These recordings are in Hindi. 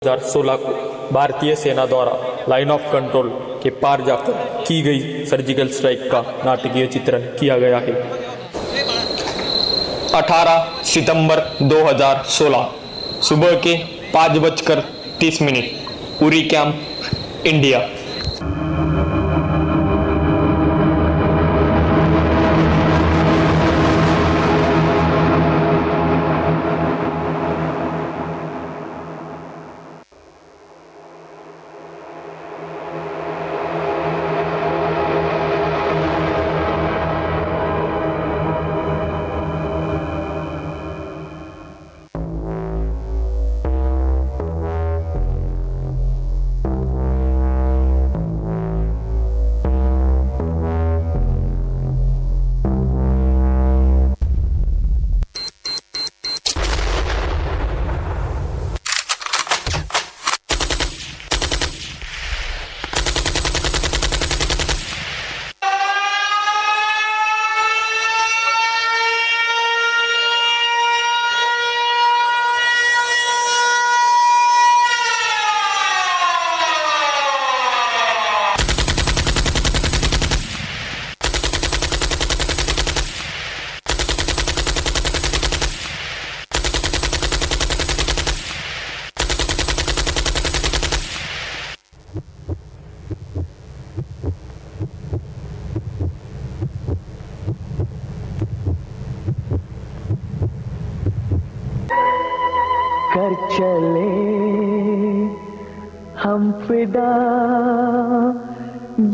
2016 को भारतीय सेना द्वारा लाइन ऑफ कंट्रोल के पार जाकर की गई सर्जिकल स्ट्राइक का नाटकीय चित्रण किया गया है। 18 सितंबर 2016 सुबह के 5:30 उरी कैंप, इंडिया। कर चले हम फिदा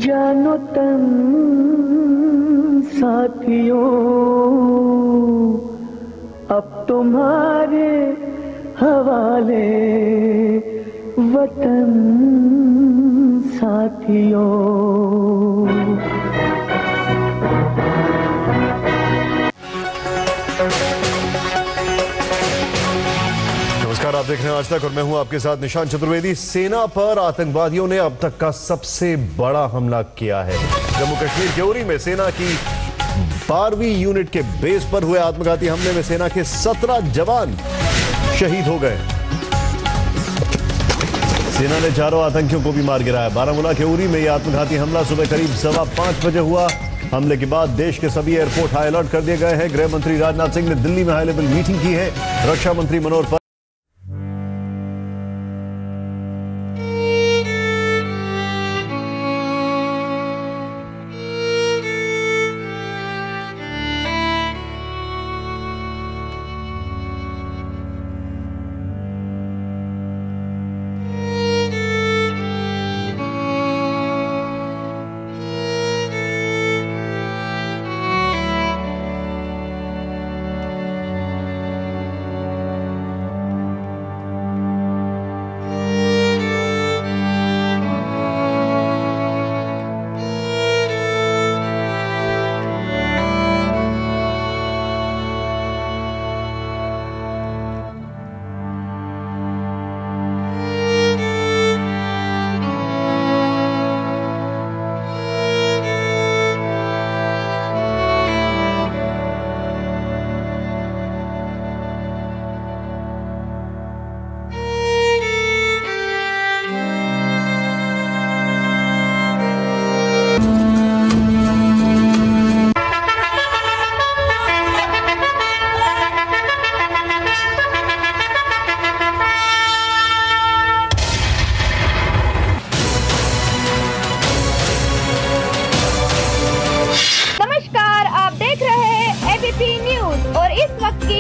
जानो तन साथियों, अब तुम्हारे हवाले वतन साथियों। आप देख रहे हैं आज तक और मैं हूं आपके साथ निशान चतुर्वेदी। सेना पर आतंकवादियों ने अब तक का सबसे बड़ा हमला किया है। जम्मू कश्मीर के उरी में सेना की 12वीं यूनिट के बेस पर हुए आत्मघाती हमले में सेना के 17 जवान शहीद हो गए। सेना ने 4 आतंकियों को भी मार गिराया। बारामूला के उरी में यह आत्मघाती हमला सुबह करीब 5:15 बजे हुआ। हमले के बाद देश के सभी एयरपोर्ट हाई अलर्ट कर दिए गए हैं। गृह मंत्री राजनाथ सिंह ने दिल्ली में हाई लेवल मीटिंग की है। रक्षा मंत्री मनोहर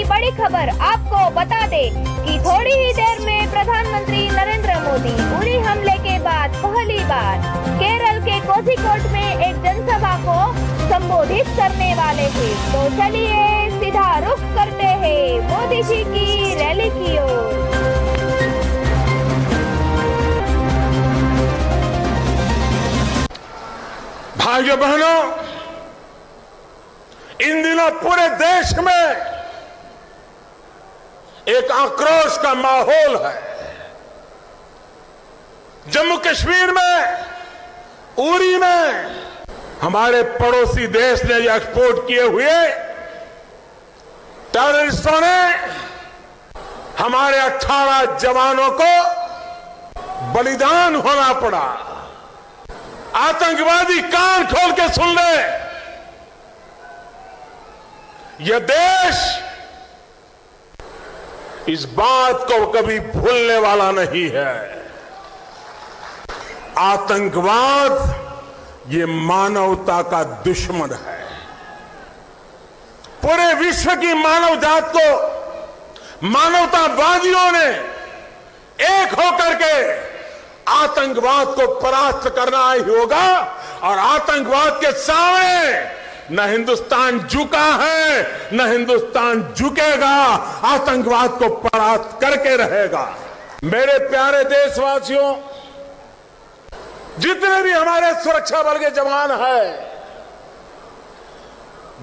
बड़ी खबर आपको बता दे कि थोड़ी ही देर में प्रधानमंत्री नरेंद्र मोदी उरी हमले के बाद पहली बार केरल के कोझिकोड में एक जनसभा को संबोधित करने वाले थे। तो चलिए सीधा रुख करते हैं मोदी जी की रैली की ओर। भाइयों बहनों, इन दिनों पूरे देश में एक आक्रोश का माहौल है। जम्मू कश्मीर में उरी में हमारे पड़ोसी देश ने एक्सपोर्ट किए हुए टेररिस्टों ने हमारे 18 जवानों को बलिदान होना पड़ा। आतंकवादी कान खोल के सुन ले, यह देश इस बात को कभी भूलने वाला नहीं है। आतंकवाद ये मानवता का दुश्मन है। पूरे विश्व की मानव जात को मानवतावादियों ने एक होकर के आतंकवाद को परास्त करना ही होगा। और आतंकवाद के सामने न हिंदुस्तान झुका है, न हिंदुस्तान झुकेगा। आतंकवाद को परास्त करके रहेगा। मेरे प्यारे देशवासियों, जितने भी हमारे सुरक्षा बल के जवान हैं,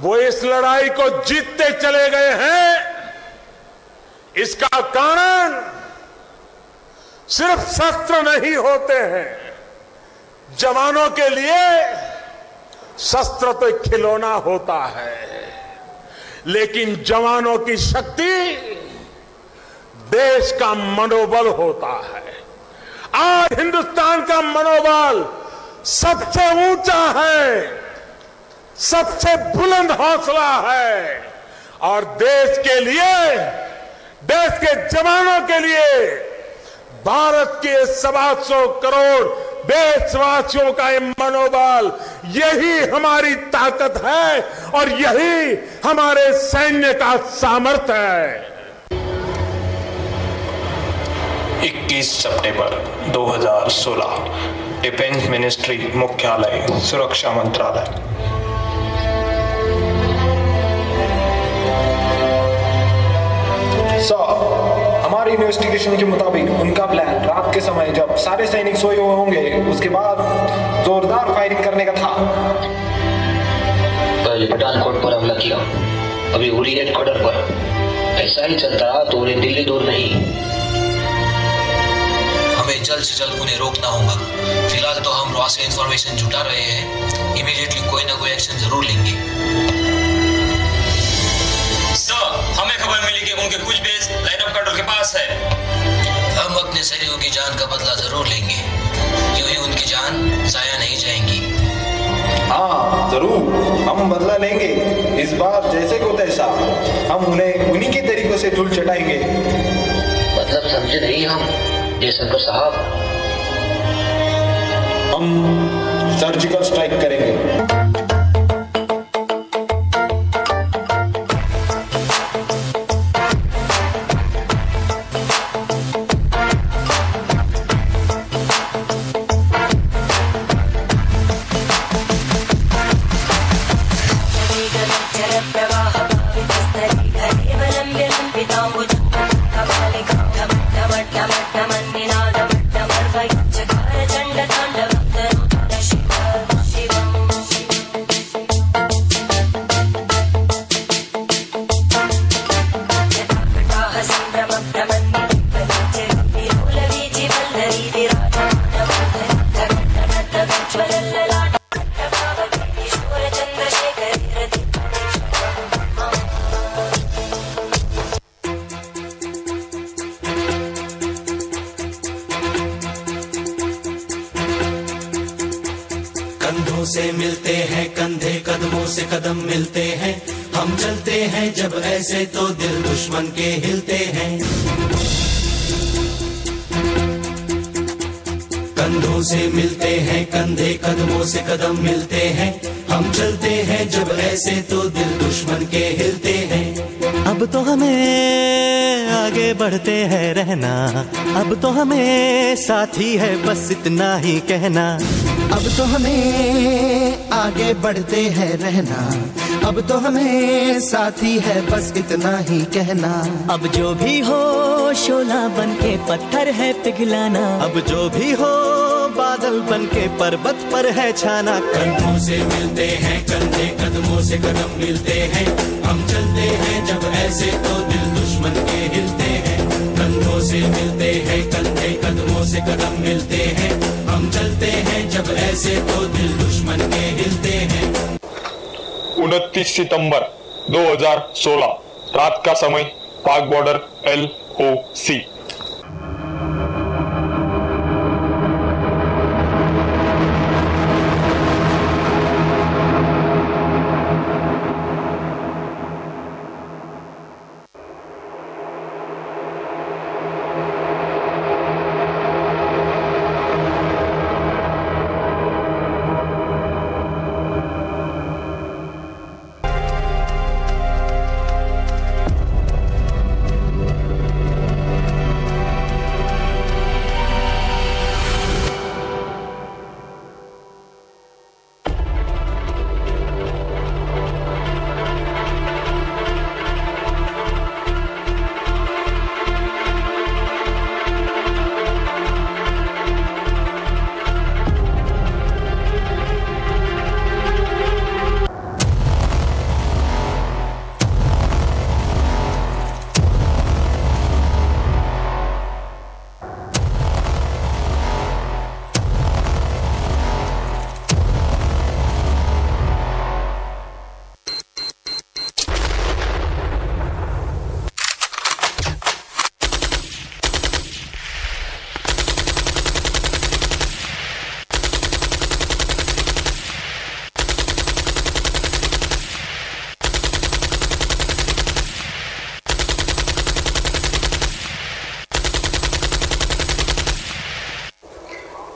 वो इस लड़ाई को जीतते चले गए हैं। इसका कारण सिर्फ शस्त्र नहीं होते हैं। जवानों के लिए शस्त्र तो खिलौना होता है, लेकिन जवानों की शक्ति देश का मनोबल होता है। आज हिंदुस्तान का मनोबल सबसे ऊंचा है, सबसे बुलंद हौसला है। और देश के लिए, देश के जवानों के लिए, भारत के 125 करोड़ देशवासियों का ये मनोबल, यही हमारी ताकत है और यही हमारे सैन्य का सामर्थ्य है। 21 सितंबर 2016 डिफेंस मिनिस्ट्री मुख्यालय, सुरक्षा मंत्रालय। हमारी इन्वेस्टिगेशन के मुताबिक उनका प्लान रात के समय जब सारे सैनिक सोए हुए होंगे, उसके बाद जोरदार फायरिंग करने का था। कल पठानकोट पर हमला किया, अभी उरी हेडक्वार्टर पर। ऐसा ही चलता रहा तो उन्हें दिल्ली दूर नहीं। हमें जल्द से जल्द उन्हें रोकना होगा। फिलहाल तो हम वहां से इंफॉर्मेशन जुटा रहे हैं, इमीडिएटली कोई ना कोई एक्शन जरूर लेंगे। सर, हमें खबर मिली कि उनके कुछ बेस लाइन ऑफ कंट्रोल के पास है। हम अपने सैनिकों की जान का बदला जरूर लेंगे, यूं ही उनकी जान जाया नहीं जाएंगी। हाँ जरूर, हम बदला लेंगे। इस बार जैसे को तैसा हम उन्हें उन्हीं के तरीकों से धूल चटाएंगे। मतलब समझे नहीं हम जयशंकर साहब? हम सर्जिकल स्ट्राइक करेंगे। कंधों से मिलते हैं कंधे, कदमों से कदम मिलते हैं। हम चलते हैं जब ऐसे तो दिल दुश्मन के हिलते हैं। कंधों से मिलते हैं कंधे, कदमों से कदम मिलते हैं। हम चलते हैं जब ऐसे तो दिल दुश्मन के हिलते हैं। अब तो हमें आगे बढ़ते हैं रहना, अब तो हमें साथी है बस इतना ही कहना। अब तो हमें आगे बढ़ते हैं रहना, अब तो हमें साथी है बस इतना ही कहना। अब जो भी हो शोला बन के पत्थर है पिघलाना, अब जो भी हो बादल बन के पर्वत पर है छाना। कंधों से मिलते हैं कंधे, कदमों से कदम मिलते हैं। हम चलते हैं जब ऐसे तो दिल दुश्मन के हिलते हैं। कंधों से मिलते हैं कंधे, कदमों से कदम मिलते हैं। हम चलते हैं जब ऐसे तो दिल दुश्मन के हिलते हैं। 29 सितंबर 2016 रात का समय, पाक बॉर्डर LOC।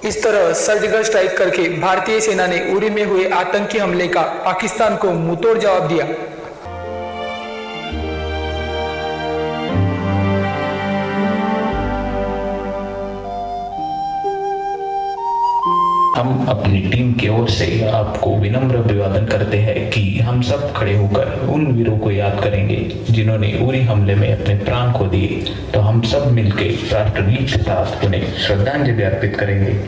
इस तरह सर्जिकल स्ट्राइक करके भारतीय सेना ने उरी में हुए आतंकी हमले का पाकिस्तान को मुंहतोड़ जवाब दिया। हम अपनी टीम की ओर से आपको विनम्र अभिवादन करते हैं कि हम सब खड़े होकर उन वीरों को याद करेंगे जिन्होंने उरी हमले में अपने प्राण खो दिए। तो हम सब मिलकर राष्ट्रगीत के साथ उन्हें श्रद्धांजलि अर्पित करेंगे।